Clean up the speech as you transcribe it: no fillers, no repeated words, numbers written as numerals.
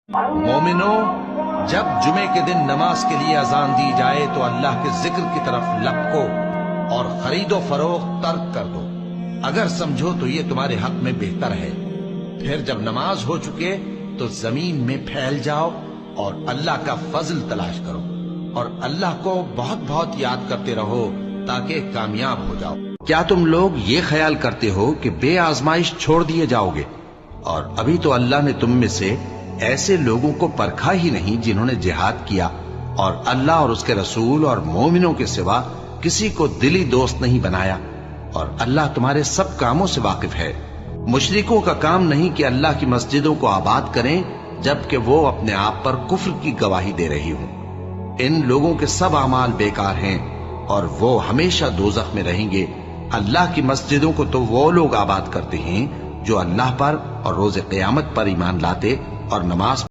مومنو، جب جمعے کے دن نماز کے لیے اذان دی جائے تو اللہ کے ذکر کی طرف لپکو اور خرید و فروخت ترک کر دو، اگر سمجھو تو یہ تمہارے حق میں بہتر ہے۔ پھر جب نماز ہو چکے تو زمین میں پھیل جاؤ اور اللہ کا فضل تلاش کرو، اور اللہ کو بہت بہت یاد کرتے رہو تاکہ کامیاب ہو جاؤ۔ کیا تم لوگ یہ خیال کرتے ہو کہ بے آزمائش چھوڑ دیے جاؤ گے؟ اور ابھی تو اللہ نے تم میں سے ایسے لوگوں کو پرکھا ہی نہیں جنہوں نے جہاد کیا اور اللہ اور اس کے رسول اور مومنوں کے سوا کسی کو دلی دوست نہیں بنایا، اور اللہ تمہارے سب کاموں سے واقف ہے۔ مشرکوں کا کام نہیں کہ اللہ کی مسجدوں کو آباد کریں جبکہ وہ اپنے آپ پر کفر کی گواہی دے رہی ہوں۔ ان لوگوں کے سب اعمال بیکار ہیں اور وہ ہمیشہ دوزخ میں رہیں گے۔ اللہ کی مسجدوں کو تو وہ لوگ آباد کرتے ہیں جو اللہ پر اور روز قیامت پر ایمان لاتے اور نماز